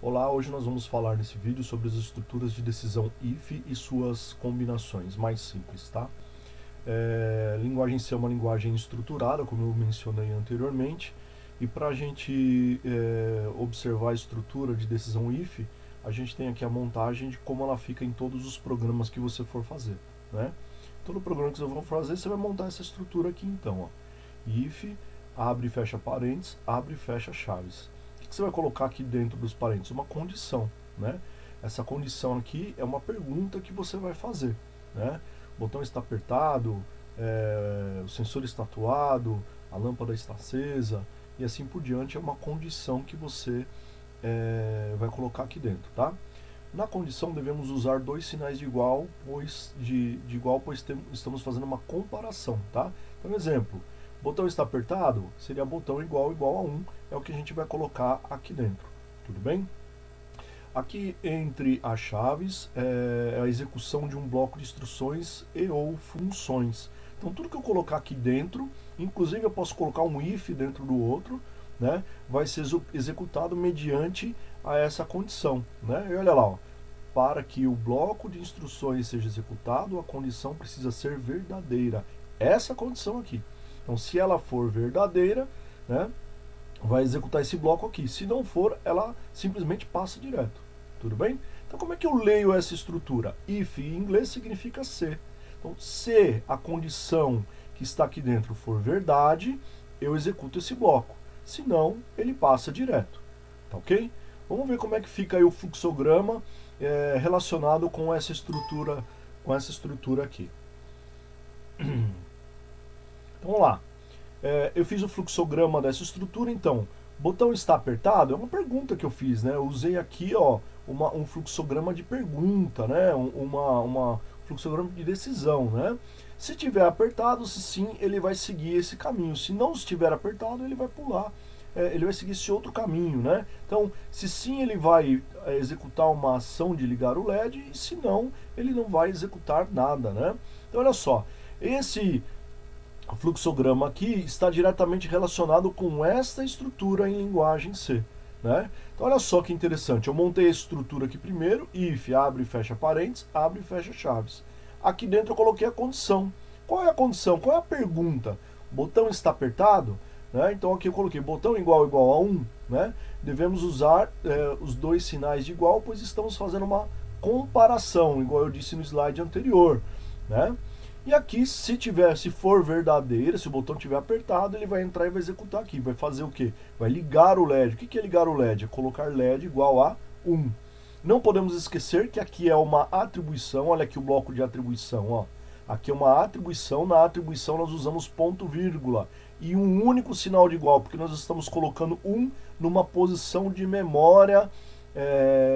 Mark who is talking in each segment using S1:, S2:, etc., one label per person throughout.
S1: Olá, hoje nós vamos falar nesse vídeo sobre as estruturas de decisão if e suas combinações mais simples, tá? Linguagem C é uma linguagem estruturada, como eu mencionei anteriormente, e para a gente observar a estrutura de decisão if, a gente tem aqui a montagem de como ela fica em todos os programas que você for fazer, né? Todo programa que você for fazer, você vai montar essa estrutura aqui então, ó. If, abre e fecha parênteses, abre e fecha chaves. O que você vai colocar aqui dentro dos parênteses? Uma condição, né? Essa condição aqui é uma pergunta que você vai fazer, né? O botão está apertado, o sensor está atuado, a lâmpada está acesa e assim por diante. É uma condição que você vai colocar aqui dentro, tá? Na condição devemos usar dois sinais de igual, pois estamos fazendo uma comparação, tá? Então, exemplo, botão está apertado, seria botão igual a 1, é o que a gente vai colocar aqui dentro, tudo bem? Aqui entre as chaves é a execução de um bloco de instruções e ou funções. Então tudo que eu colocar aqui dentro, inclusive eu posso colocar um if dentro do outro, né, vai ser executado mediante a essa condição, né? E olha lá, ó, para que o bloco de instruções seja executado, a condição precisa ser verdadeira. Essa condição aqui. Então, se ela for verdadeira, né, vai executar esse bloco aqui. Se não for, ela simplesmente passa direto. Tudo bem? Então, como é que eu leio essa estrutura? If em inglês significa se. Então, se a condição que está aqui dentro for verdade, eu executo esse bloco. Se não, ele passa direto. Tá ok? Vamos ver como é que fica aí o fluxograma relacionado com essa estrutura aqui. Então, vamos lá. Eu fiz o fluxograma dessa estrutura, então, botão está apertado? É uma pergunta que eu fiz, né? Eu usei aqui, ó, um fluxograma de pergunta, né? Uma fluxograma de decisão, né? Se tiver apertado, se sim, ele vai seguir esse caminho. Se não estiver apertado, ele vai pular. Ele vai seguir esse outro caminho, né? Então, se sim, ele vai executar uma ação de ligar o LED, e se não, ele não vai executar nada, né? Então, olha só, esse fluxograma aqui está diretamente relacionado com esta estrutura em linguagem C, né? Então, olha só que interessante, eu montei a estrutura aqui primeiro, if, abre e fecha parênteses, abre e fecha chaves. Aqui dentro eu coloquei a condição. Qual é a condição? Qual é a pergunta? O botão está apertado? Né? Então aqui eu coloquei botão igual a 1, né? Devemos usar os dois sinais de igual, pois estamos fazendo uma comparação, igual eu disse no slide anterior, né? E aqui, se for verdadeira, se o botão estiver apertado, ele vai entrar e vai executar aqui. Vai fazer o quê? Vai ligar o LED. O que é ligar o LED? É colocar LED igual a 1. Não podemos esquecer que aqui é uma atribuição. Olha aqui o bloco de atribuição, ó. Aqui é uma atribuição. Na atribuição nós usamos ponto, vírgula e um único sinal de igual, porque nós estamos colocando 1 numa posição de memória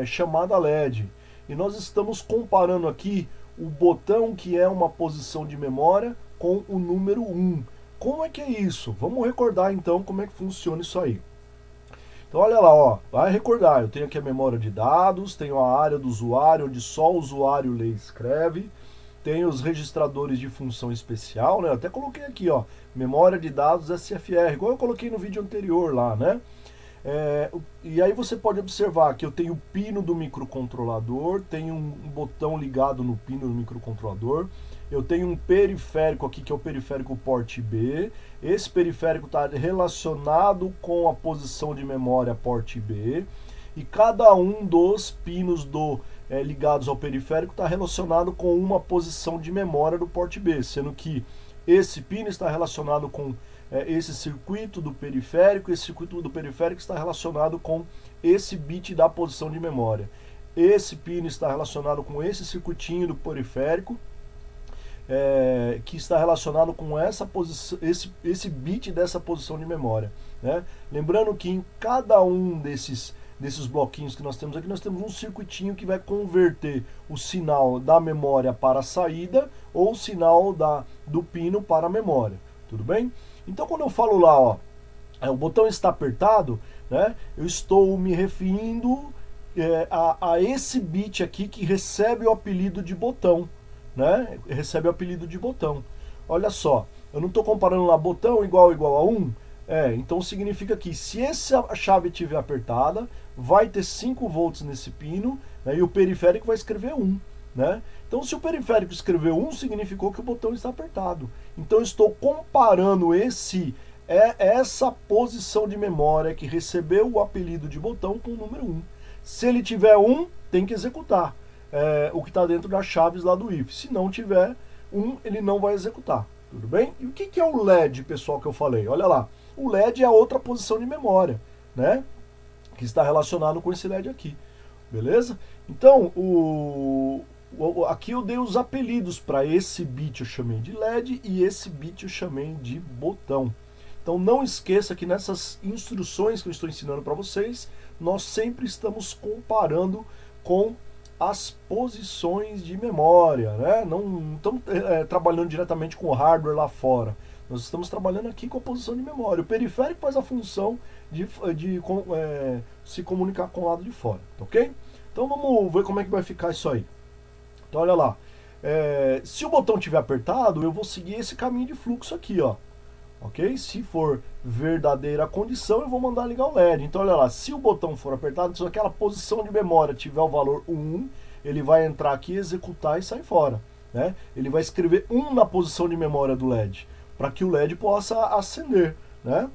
S1: chamada LED. E nós estamos comparando aqui o botão, que é uma posição de memória, com o número 1. Como é que é isso? Vamos recordar então como é que funciona isso aí. Então olha lá, ó, vai recordar, eu tenho aqui a memória de dados, tenho a área do usuário, onde só o usuário lê e escreve, tenho os registradores de função especial, né? Eu até coloquei aqui, ó, memória de dados SFR, igual eu coloquei no vídeo anterior lá, né? E aí você pode observar que eu tenho o pino do microcontrolador, tenho um botão ligado no pino do microcontrolador, eu tenho um periférico aqui que é o periférico port B, esse periférico está relacionado com a posição de memória port B, e cada um dos pinos ligados ao periférico está relacionado com uma posição de memória do port B, sendo que esse pino está relacionado com esse circuito do periférico, esse circuito do periférico está relacionado com esse bit da posição de memória. Esse pino está relacionado com esse circuitinho do periférico, que está relacionado com essa posição, esse bit dessa posição de memória, né? Lembrando que em cada um desses bloquinhos que nós temos aqui, nós temos um circuitinho que vai converter o sinal da memória para a saída ou o sinal do pino para a memória, tudo bem? Então quando eu falo lá, ó, o botão está apertado, né, eu estou me referindo a esse bit aqui que recebe o apelido de botão, né? Recebe o apelido de botão. Olha só, eu não estou comparando lá botão igual a 1, Então significa que se essa chave estiver apertada, vai ter 5 volts nesse pino, né, e o periférico vai escrever 1. Né? Então se o periférico escreveu 1, significou que o botão está apertado. Então eu estou comparando essa posição de memória que recebeu o apelido de botão com o número 1. Se ele tiver 1, tem que executar o que está dentro das chaves lá do if. Se não tiver 1, ele não vai executar. Tudo bem? E o que é o LED, pessoal, que eu falei? Olha lá. O LED é a outra posição de memória, né? Que está relacionado com esse LED aqui. Beleza? Então, aqui eu dei os apelidos para esse bit, eu chamei de LED, e esse bit eu chamei de botão. Então não esqueça que nessas instruções que eu estou ensinando para vocês, nós sempre estamos comparando com as posições de memória, né? Não estamos trabalhando diretamente com o hardware lá fora. Nós estamos trabalhando aqui com a posição de memória. O periférico faz a função de se comunicar com o lado de fora, tá ok? Então vamos ver como é que vai ficar isso aí. Então olha lá, se o botão estiver apertado, eu vou seguir esse caminho de fluxo aqui, ó. Ok? Se for verdadeira a condição, eu vou mandar ligar o LED. Então olha lá, se o botão for apertado, se aquela posição de memória tiver o valor 1, ele vai entrar aqui, executar e sair fora. Né? Ele vai escrever 1 na posição de memória do LED, para que o LED possa acender. Né?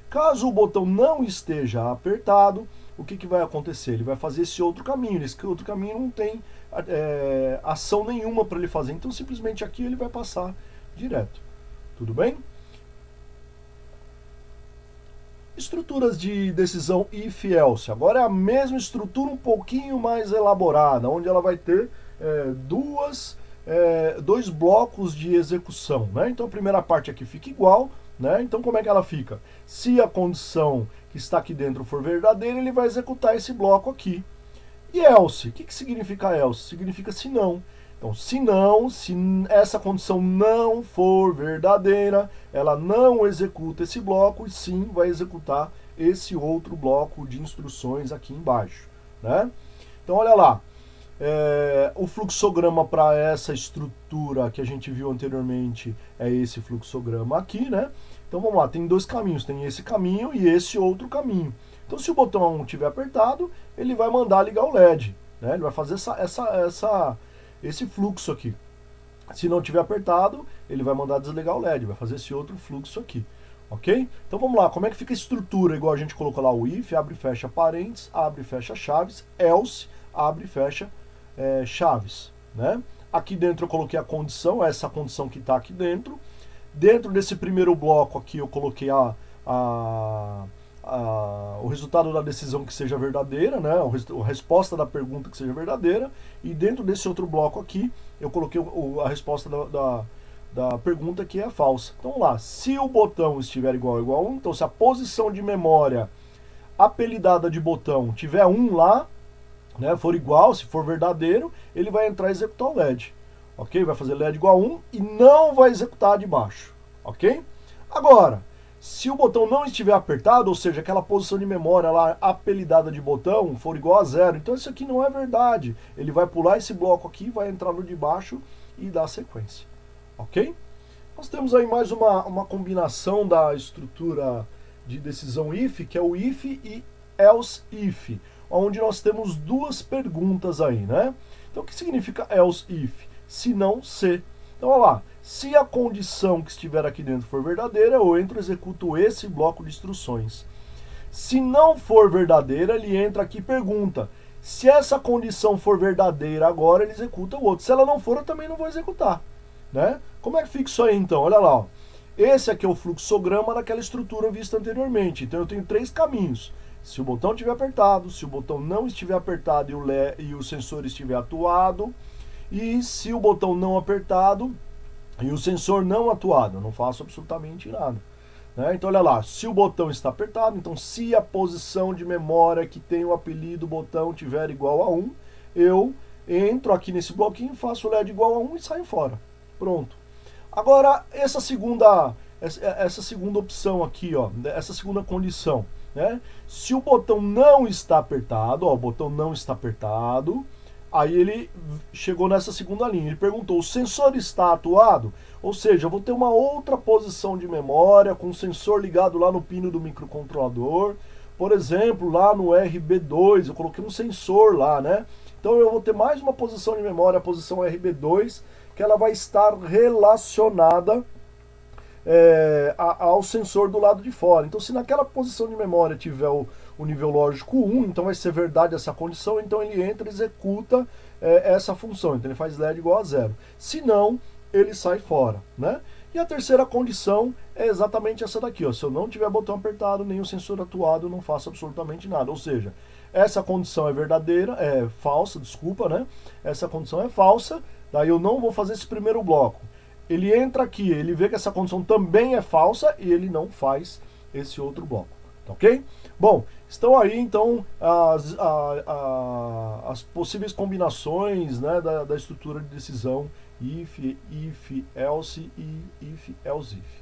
S1: Caso o botão não esteja apertado, o que vai acontecer? Ele vai fazer esse outro caminho. Esse outro caminho não tem ação nenhuma para ele fazer. Então simplesmente aqui ele vai passar direto. Tudo bem? Estruturas de decisão if-else. Agora é a mesma estrutura um pouquinho mais elaborada, onde ela vai ter dois blocos de execução. Né? Então a primeira parte aqui fica igual. Né? Então como é que ela fica? Se a condição que está aqui dentro for verdadeira, ele vai executar esse bloco aqui. E else? O que significa else? Significa se não. Então, se essa condição não for verdadeira, ela não executa esse bloco e sim vai executar esse outro bloco de instruções aqui embaixo. Né? Então, olha lá. O fluxograma para essa estrutura que a gente viu anteriormente é esse fluxograma aqui, né? Então vamos lá, tem dois caminhos, tem esse caminho e esse outro caminho. Então se o botão estiver apertado, ele vai mandar ligar o LED, né? Ele vai fazer esse fluxo aqui. Se não estiver apertado, ele vai mandar desligar o LED, vai fazer esse outro fluxo aqui. Ok? Então vamos lá, como é que fica a estrutura? Igual a gente colocou lá o if, abre e fecha parênteses, abre e fecha chaves, else, abre e fecha chaves. Né? Aqui dentro eu coloquei a condição, essa condição que está aqui dentro. Dentro desse primeiro bloco aqui eu coloquei o resultado da decisão que seja verdadeira, né? A resposta da pergunta que seja verdadeira. E dentro desse outro bloco aqui eu coloquei a resposta da pergunta que é falsa. Então vamos lá, se o botão estiver igual a 1, então se a posição de memória apelidada de botão tiver 1 lá, né, for igual, se for verdadeiro, ele vai entrar e executar o LED. Ok? Vai fazer LED igual a 1 e não vai executar de baixo. Ok? Agora, se o botão não estiver apertado, ou seja, aquela posição de memória lá apelidada de botão for igual a 0, então isso aqui não é verdade. Ele vai pular esse bloco aqui, vai entrar no de baixo e dar sequência. Ok? Nós temos aí mais uma combinação da estrutura de decisão if, que é o if e else if, onde nós temos duas perguntas aí, né? Então o que significa else if? Se não, se. Então, olha lá, se a condição que estiver aqui dentro for verdadeira, eu entro e executo esse bloco de instruções. Se não for verdadeira, ele entra aqui e pergunta. Se essa condição for verdadeira agora, ele executa o outro. Se ela não for, eu também não vou executar. Né? Como é que fica isso aí, então? Olha lá, ó. Esse aqui é o fluxograma daquela estrutura vista anteriormente. Então, eu tenho 3 caminhos. Se o botão estiver apertado, se o botão não estiver apertado e o sensor estiver atuado, e se o botão não apertado e o sensor não atuado, eu não faço absolutamente nada. Né? Então olha lá, se o botão está apertado, então se a posição de memória que tem o apelido botão tiver igual a 1, eu entro aqui nesse bloquinho, faço o LED igual a 1 e saio fora. Pronto. Agora, essa segunda opção aqui, ó, essa segunda condição, né? Se o botão não está apertado, ó, o botão não está apertado, Aí ele chegou nessa segunda linha, ele perguntou, o sensor está atuado? Ou seja, eu vou ter uma outra posição de memória com o sensor ligado lá no pino do microcontrolador. Por exemplo, lá no RB2, eu coloquei um sensor lá, né? Então eu vou ter mais uma posição de memória, a posição RB2, que ela vai estar relacionada ao sensor do lado de fora. Então, se naquela posição de memória tiver o nível lógico 1, então vai ser verdade essa condição, então ele entra e executa essa função. Então ele faz LED igual a 0. Se não, ele sai fora, né? E a terceira condição é exatamente essa daqui, ó. Se eu não tiver botão apertado, nem o sensor atuado, eu não faço absolutamente nada. Ou seja, essa condição é verdadeira, é falsa, desculpa, né? Essa condição é falsa, daí eu não vou fazer esse primeiro bloco. Ele entra aqui, ele vê que essa condição também é falsa e ele não faz esse outro bloco, tá ok? Bom, estão aí então as possíveis combinações, né, da estrutura de decisão if, else e if, else if.